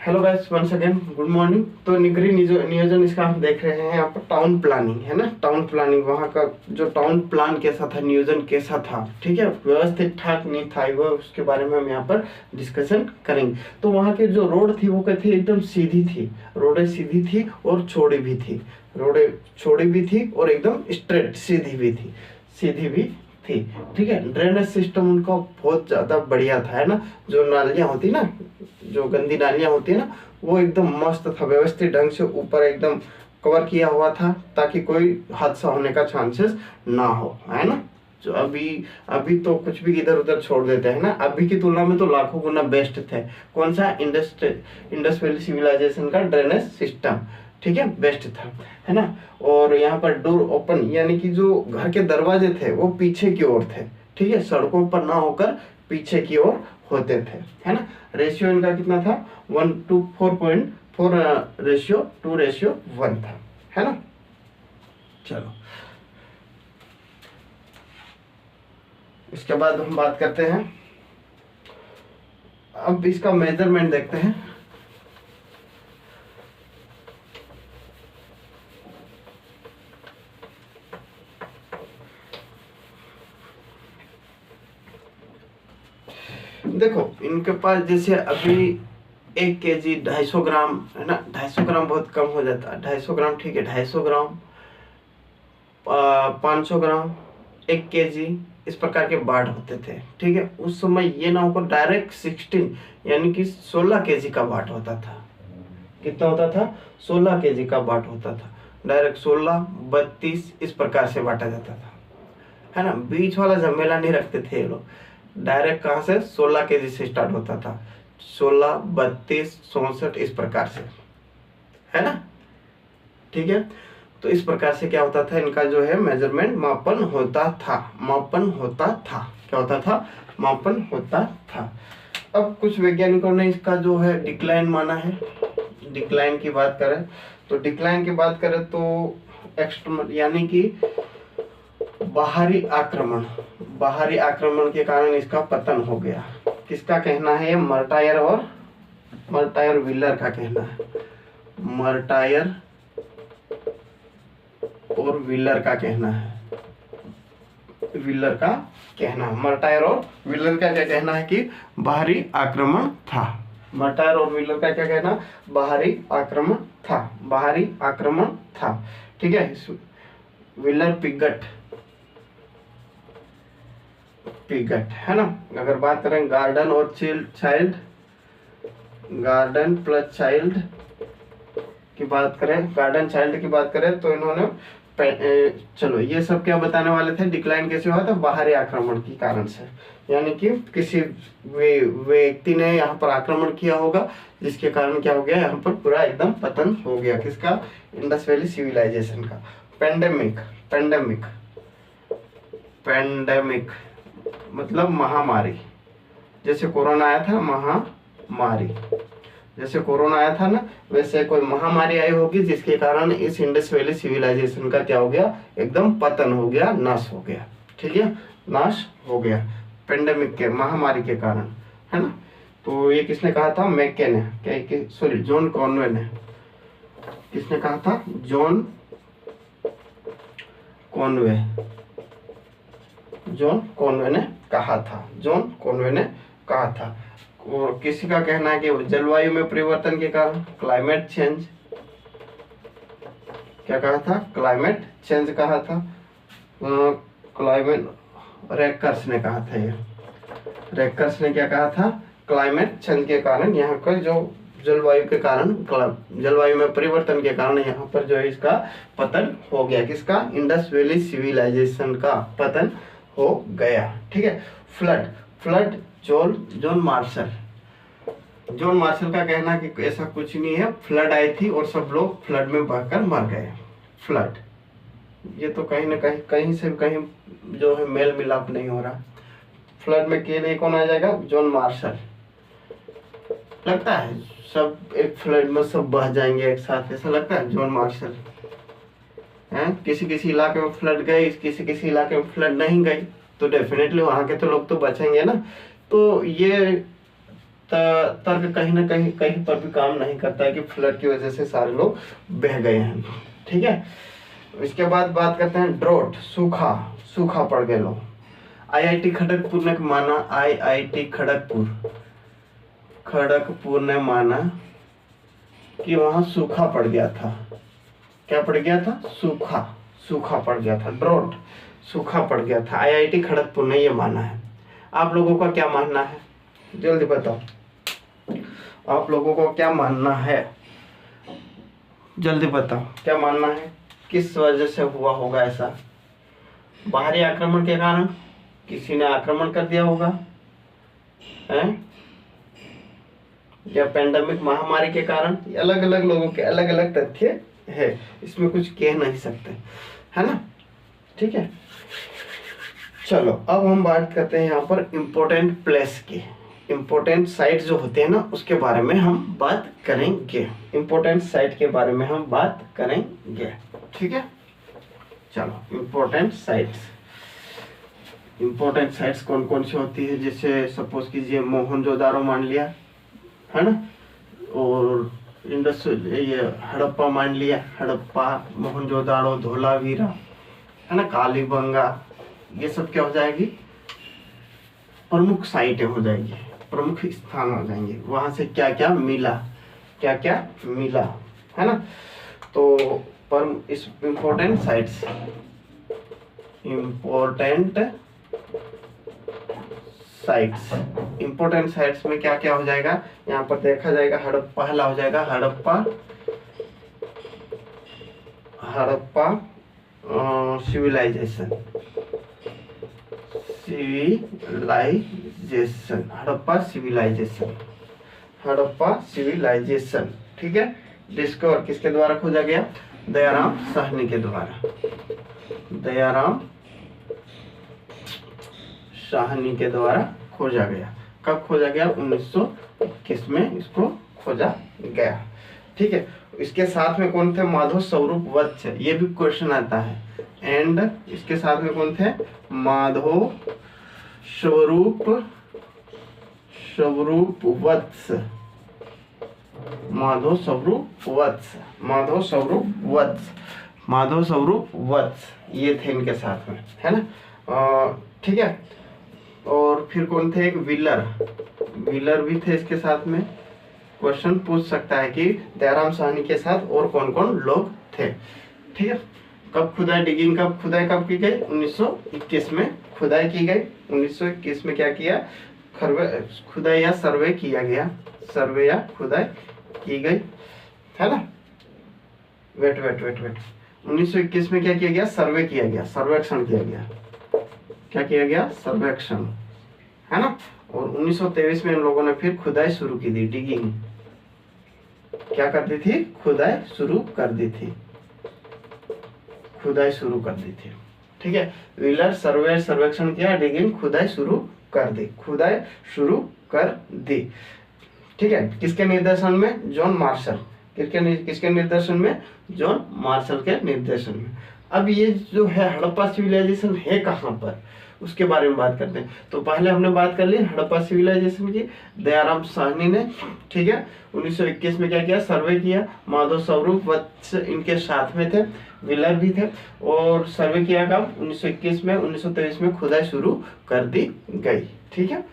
Hello guys, once again good morning. तो नगरीय नियोजन इसका हम देख रहे हैं यहाँ पर टाउन प्लानिंग है ना। टाउन प्लानिंग, वहाँ का जो टाउन प्लान कैसा था, नियोजन कैसा था, ठीक है, व्यवस्थित ठाक नहीं था वो, उसके बारे में हम यहाँ पर डिस्कशन करेंगे। तो वहाँ की जो रोड थी वो कहती एकदम सीधी थी, रोडें सीधी थी और चौड़ी भी थी, रोडें चौड़ी भी थी और एकदम स्ट्रेट सीधी भी थी, सीधी भी थी, ठीक है। ड्रेनेज सिस्टम उनका बहुत ज़्यादा बढ़िया था, है ना। जो नालियाँ होती ना, जो गंदी नालियाँ होती है ना, वो एकदम मस्त था, व्यवस्थित ढंग से ऊपर एकदम कवर किया हुआ था ताकि कोई हादसा होने का चांसेस ना हो, है ना। जो अभी अभी तो कुछ भी इधर उधर छोड़ देते हैं ना, अभी की तुलना में तो लाखों गुना बेस्ट थे। कौन सा? इंडस वैली सिविलाइजेशन का ड्रेनेज सिस्टम, ठीक है, बेस्ट था, है ना। और यहाँ पर डोर ओपन, यानी कि जो घर के दरवाजे थे वो पीछे की ओर थे, ठीक है, सड़कों पर ना होकर पीछे की ओर होते थे, है ना। रेशियो इनका कितना था? 1:4.4 रेशियो 2:1 था, है ना। चलो, इसके बाद हम बात करते हैं, अब इसका मेजरमेंट देखते हैं। देखो, इनके पास जैसे अभी 1 kg 250 ग्राम, है ना। 250 ग्राम बहुत कम हो जाता है, 250 ग्राम ठीक है, 250 ग्राम, 500 ग्राम, 1 kg, इस प्रकार के बाट होते थे, ठीक है। उस समय ये ना होकर डायरेक्ट 16 यानी कि 16 kg का बाट होता था। कितना होता था? 16 kg का बाट होता था। डायरेक्ट 16, 32 इस प्रकार से बांटा जाता था, है ना। बीच वाला झमेला नहीं रखते थे ये लोग। डायरेक्ट कहाँ से? 16 kg से स्टार्ट होता था, 16, 32, 64 इस प्रकार से, है ना, ठीक है। तो इस प्रकार से क्या होता था, इनका जो है मेजरमेंट, मापन होता था, मापन होता था, क्या होता था? मापन होता था। अब कुछ वैज्ञानिकों ने इसका जो है डिक्लाइन माना है। डिक्लाइन की बात करें तो, डिक्लाइन की बात करें तो एक्सटर्नल यानी कि बाहरी आक्रमण, बाहरी आक्रमण के कारण इसका पतन हो गया। किसका कहना है? मर्टायर व्हीलर का कहना है। मर्टायर और व्हीलर का कहना है, व्हीलर का कहना है, मर्टायर और व्हीलर का क्या कहना है कि बाहरी आक्रमण था। मर्टायर और व्हीलर का क्या कहना? बाहरी आक्रमण था, बाहरी आक्रमण था, ठीक है। व्हीलर पिगट, है ना। अगर बात करें गार्डन और चाइल्ड, गार्डन प्लस चाइल्ड की बात करें, गार्डन चाइल्ड की बात करें तो इन्होंने चलो ये सब क्या बताने वाले थे? डिक्लाइन कैसे हुआ था? बाहरी आक्रमण के कारण से, यानी कि किसी व्यक्ति ने यहाँ पर आक्रमण किया होगा जिसके कारण क्या हो गया, यहाँ पर पूरा एकदम पतन हो गया। किसका? इंडस वैली सिविलाइजेशन का। पेंडेमिक मतलब महामारी, जैसे कोरोना आया था, महामारी, जैसे कोरोना आया था ना, वैसे कोई महामारी आई होगी जिसके कारण इस इंडस वैली सिविलाइजेशन का क्या हो गया? एकदम पतन हो गया, नाश हो गया, ठीक है, नाश हो गया पेंडेमिक के, महामारी के कारण, है ना। तो ये किसने कहा था? मैके ने, क्या सॉरी जॉन कॉनवे ने। किसने कहा था? जॉन कॉनवे ने कहा था, जॉन कॉनवे ने कहा था। और किसी का कहना है कि जलवायु में परिवर्तन के कारण, क्लाइमेट चेंज, क्या कहा था? क्लाइमेट चेंज कहा था। क्लाइमेट रेकर्स ने कहा था, ये रेकर्स ने क्या कहा था? क्लाइमेट चेंज के कारण, यहाँ का जो जलवायु के कारण, जलवायु में परिवर्तन के कारण यहाँ पर जो है इसका पतन हो गया। किसका? इंडस वैली सिविलाइजेशन का पतन हो गया, ठीक है। फ्लड जॉन मार्शल का कहना है कि ऐसा कुछ नहीं है, फ्लड आई थी और सब लोग फ्लड में बहकर मर गए। फ्लड, ये तो कहीं ना कहीं से कहीं जो है मेल मिलाप नहीं हो रहा। फ्लड में के लिए कौन आ जाएगा? John Marshall. लगता है सब एक फ्लड में सब बह जाएंगे एक साथ, ऐसा लगता है? जॉन मार्शल है। किसी इलाके में फ्लड गई, किसी इलाके में फ्लड नहीं गई, तो डेफिनेटली वहां के तो लोग तो बचेंगे ना। तो ये तर्क कहीं ना कहीं कहीं पर भी काम नहीं करता है कि फ्लड की वजह से सारे लोग बह गए हैं। ठीक है, इसके बाद बात करते हैं ड्रोट, सूखा, सूखा पड़ गए लोग। आईआईटी खड़गपुर ने माना, आईआईटी खड़गपुर ने माना कि वहां सूखा पड़ गया था। क्या पड़ गया था? सूखा, सूखा पड़ गया था, ड्रोट, सूखा पड़ गया था। आईआईटी खड़गपुर ने ये माना है। आप लोगों का क्या मानना है? जल्दी बताओ, आप लोगों को क्या मानना है? जल्दी बताओ क्या मानना है, किस वजह से हुआ होगा ऐसा? बाहरी आक्रमण के कारण, किसी ने आक्रमण कर दिया होगा है, या पेंडेमिक महामारी के कारण? अलग अलग लोगों के अलग अलग तथ्य है, इसमें कुछ कह नहीं सकते, है ना। ठीक है, चलो अब हम बात करते हैं यहाँ पर इम्पोर्टेंट प्लेस की, इम्पोर्टेंट साइट जो होते हैं ना उसके बारे में हम बात करेंगे, इम्पोर्टेंट साइट के बारे में हम बात करेंगे। ठीक है, चलो इम्पोर्टेंट साइट्स, इम्पोर्टेंट साइट्स कौन कौन सी होती है? जैसे सपोज कीजिए मोहनजोदारो मान लिया, है ना, और इंडस ये हड़प्पा मान लिया, हड़प्पा, मोहनजोदारो, धोलावीरा, है ना, कालीबंगा, ये सब क्या हो जाएगी? प्रमुख साइटें हो जाएगी, प्रमुख स्थान हो जाएंगे। वहां से क्या क्या मिला, क्या क्या मिला, है ना। तो पर इस important sites, important sites, important sites में क्या क्या हो जाएगा? यहाँ पर देखा जाएगा हड़प्पा, पहला हो जाएगा Harappa, Harappa civilization, civilization, Harappa civilization, Harappa civilization. ठीक है, डिस्कवर किसके द्वारा खोजा गया? दयाराम साहनी के द्वारा, दयाराम साहनी के द्वारा खोजा गया। कब खोजा गया? 1921 में इसको खोजा गया। ठीक है, इसके साथ में कौन थे? माधव स्वरूप वत्स, ये भी क्वेश्चन आता है। एंड इसके साथ में कौन थे? माधव स्वरूप वत्स, माधव स्वरूप वत्स, माधव स्वरूप वत्स, माधव स्वरूप वत्स, ये थे इनके साथ में, है ना। ठीक है, और फिर कौन थे? एक व्हीलर, व्हीलर भी थे इसके साथ में। क्वेश्चन पूछ सकता है कि दयाराम साहनी के साथ और कौन कौन लोग थे। ठीक है, कब खुदाई, डिगिंग कब खुदाई कब की गई? 1921 में खुदाई की गई। 1921 में क्या किया? खुदाई या सर्वे किया गया, सर्वे या खुदाई की गई, है ना। वेट 1921 में क्या किया गया? सर्वे किया गया, सर्वेक्षण किया गया। क्या किया गया? सर्वेक्षण, है ना। और 1923 में इन लोगों ने फिर खुदाई शुरू की थी, डिगिंग क्या कर दी थी? खुदाई शुरू कर दी थी, खुदाई शुरू कर दी थी। ठीक है, व्हीलर सर्वे सर्वेक्षण किया, डिगिंग खुदाई शुरू कर दी, खुदाई शुरू कर दी। ठीक है, किसके निर्देशन में? जॉन मार्शल, किसके निर्देशन में? जॉन मार्शल के निर्देशन में। अब ये जो है हड़प्पा सिविलाइजेशन है कहाँ पर, उसके बारे में बात करते हैं। तो पहले हमने बात कर ली हड़प्पा सिविलाइजेशन की, दयाराम साहनी ने। ठीक है, 1921 में क्या किया? सर्वे किया, माधव स्वरूप वत्स इनके साथ में थे, व्हीलर भी थे। और सर्वे किया कब? 1921 में। 1923 में खुदाई शुरू कर दी गई। ठीक है,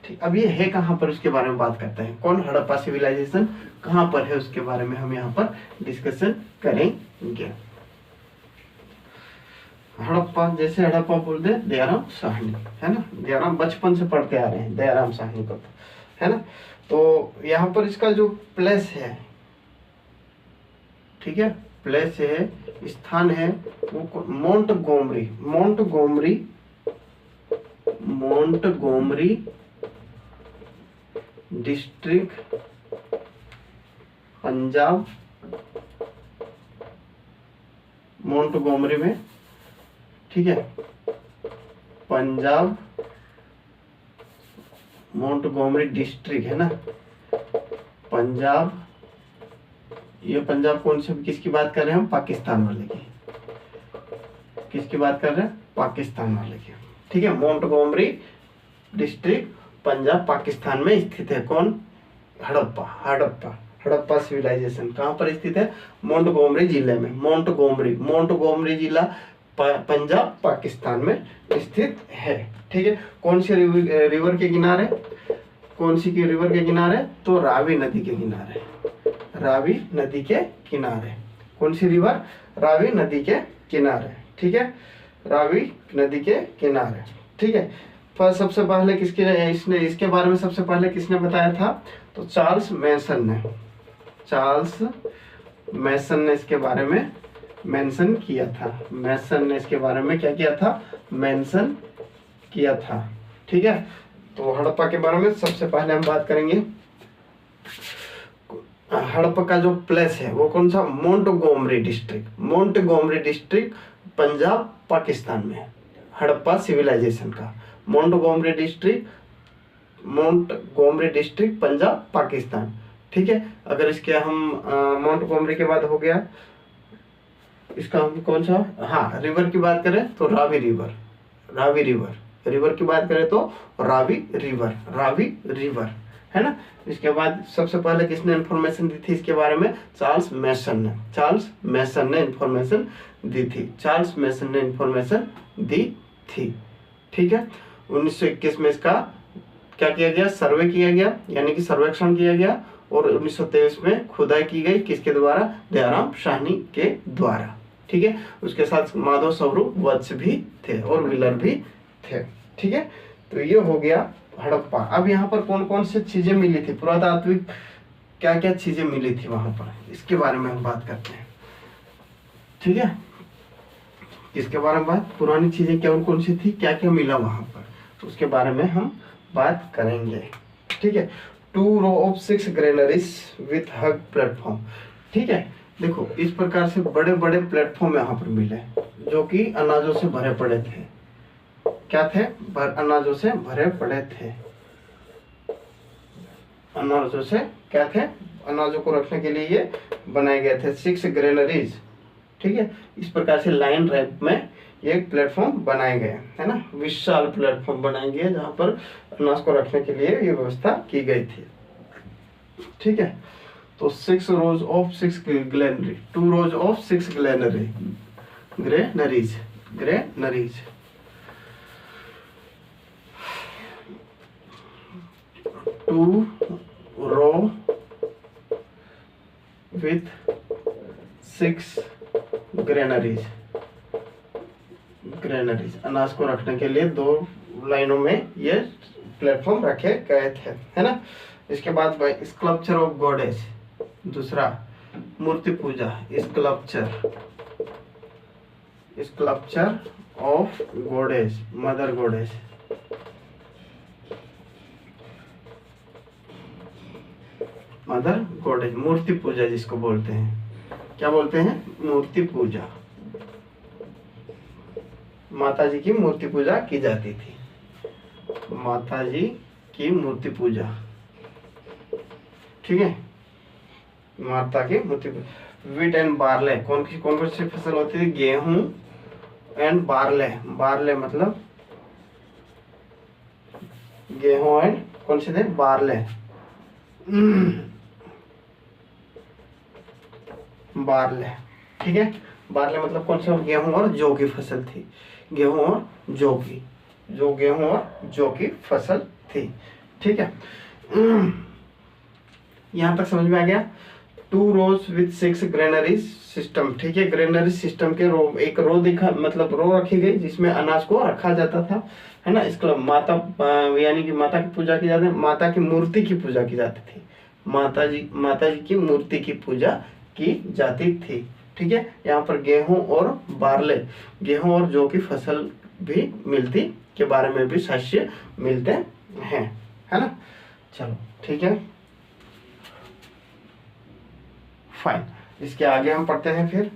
ठीक, अब ये है कहाँ पर उसके बारे में बात करते हैं। कौन? हड़प्पा सिविलाइजेशन कहाँ पर है उसके बारे में हम यहाँ पर डिस्कशन करेंगे। हड़प्पा, जैसे हड़प्पा बोल दे दयाराम साहनी, है ना। दयाराम बचपन से पढ़ते आ रहे हैं दयाराम साहनी को, है ना। तो यहाँ पर इसका जो प्लेस है, ठीक है, प्लेस है, स्थान है, वो Montgomery, Montgomery, Montgomery district, Punjab, Montgomery में। ठीक है, पंजाब, मोंटगोमरी डिस्ट्रिक्ट, है ना, पंजाब। ये पंजाब कौन से, किसकी बात कर रहे हैं हम? पाकिस्तान वाले की। किसकी बात कर रहे हैं? पाकिस्तान वाले की। ठीक है, मोंटगोमरी डिस्ट्रिक्ट, पंजाब पाकिस्तान में स्थित है। कौन? हड़प्पा। हड़प्पा हड़प्पा सिविलाइजेशन कहाँ पर स्थित है? मोंटगोमरी जिले में। मोंटगोमरी जिला पंजाब पाकिस्तान में स्थित है। ठीक है। कौन सी रिवर के किनारे? कौन सी की रिवर के किनारे? तो रावी नदी के किनारे। रावी नदी के किनारे। कौन सी रिवर? रावी नदी के किनारे। ठीक है, रावी नदी के किनारे। ठीक है। पर सबसे पहले इसके बारे में सबसे पहले किसने बताया था? तो चार्ल्स मैसन ने। चार्ल्स मैसन ने इसके बारे में मेंशन किया था। मैसन ने इसके बारे में क्या किया था? मेंशन किया था। ठीक है। तो हड़प्पा के बारे में सबसे पहले हम बात करेंगे। हड़प्पा का जो प्लेस है वो कौन सा? Montgomery district. Montgomery district Punjab Pakistan में। हड़प्पा सिविलाइजेशन का मोंटगोमरी डिस्ट्रिक्ट पंजाब पाकिस्तान। ठीक है। अगर इसके हम मोंटगोमरी के बाद हो गया, इसका हम कौन सा? हाँ, रिवर की बात करें तो रावी रिवर। रावी रिवर की बात करें तो रावी रिवर है ना। इसके बाद सबसे पहले किसने इंफॉर्मेशन दी थी इसके बारे में? चार्ल्स मैसन ने इंफॉर्मेशन दी थी। ठीक है। 1921 में इसका क्या किया गया? सर्वे किया गया, यानी कि सर्वेक्षण किया गया। और 1923 में खुदाई की गई। किसके द्वारा? दयाराम साहनी के द्वारा। ठीक है। उसके साथ माधव स्वरूप वत्स भी थे और व्हीलर भी थे। ठीक है। तो ये हो गया हड़प्पा। अब यहाँ पर कौन कौन सी चीजें मिली थी? पुरातात्विक क्या क्या चीजें मिली थी वहां पर, इसके बारे में हम बात करते हैं। ठीक है। इसके बारे में पुरानी चीजें क्या कौन सी थी, क्या क्या मिला वहां पर, तो उसके बारे में हम बात करेंगे। ठीक है। 2 row of 6 granaries with hug platform. ठीक है। देखो, इस प्रकार से बड़े बड़े प्लेटफॉर्म यहाँ पर मिले जो कि अनाजों से भरे पड़े थे। क्या थे? अनाजों से भरे पड़े थे। अनाजों से क्या थे? अनाजों को रखने के लिए ये बनाए गए थे 6 ग्रेनरीज। ठीक है। इस प्रकार से लाइन रैप में ये प्लेटफॉर्म बनाए गए, है ना। विशाल प्लेटफॉर्म बनाए गए जहां पर अनाज को रखने के लिए ये व्यवस्था की गई थी। ठीक है। तो 6 rows of 6 granary, 2 rows of 6 granaries. 2 row with 6 granaries. अनाज को रखने के लिए 2 लाइनों में ये प्लेटफॉर्म रखे गए थे, है ना। इसके बाद स्कल्पचर ऑफ गॉडेस, दूसरा मूर्ति पूजा। Sculpture of goddess, mother goddess. मूर्ति पूजा जिसको बोलते हैं, क्या बोलते हैं? मूर्ति पूजा। माता जी की मूर्ति पूजा की जाती थी। माता जी की मूर्ति पूजा। ठीक है। माता की मूर्ति पूजा। वीट एंड बार्ले, कौन सी फसल होती थी? गेहूं एंड बार्ले मतलब गेहूं एंड कौन से थे? बार्ले। ठीक है। बार्ले मतलब कौन सा? गेहूं और जौ की फसल थी। गेहूं और जौ की फसल थी। ठीक है। यहां तक समझ में आ गया। 2 rows with 6 ग्रेनरीज सिस्टम। ठीक है। ग्रेनरी सिस्टम के एक रो दिखा, मतलब रो रखी गई जिसमें अनाज को रखा जाता था, है ना। इसको माता, यानी कि माता की पूजा की जाती, माता की मूर्ति की पूजा की जाती थी। माता जी की मूर्ति की पूजा की जाती थी। ठीक है। यहाँ पर गेहूं और जौ की फसल भी मिलती के बारे में भी साक्ष्य मिलते हैं, है ना। चलो ठीक है, फाइन। इसके आगे हम पढ़ते हैं फिर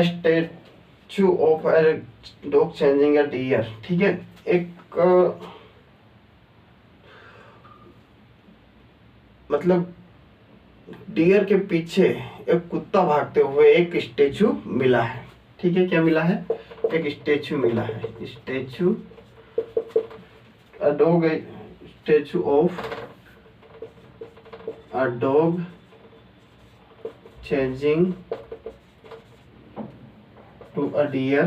statue of dog changing a deer. ठीक है। एक मतलब डियर के पीछे एक कुत्ता भागते हुए एक स्टेचू मिला है। ठीक है, क्या मिला है? एक स्टेचू मिला है। Statue, a dog, statue of a dog changing to a dear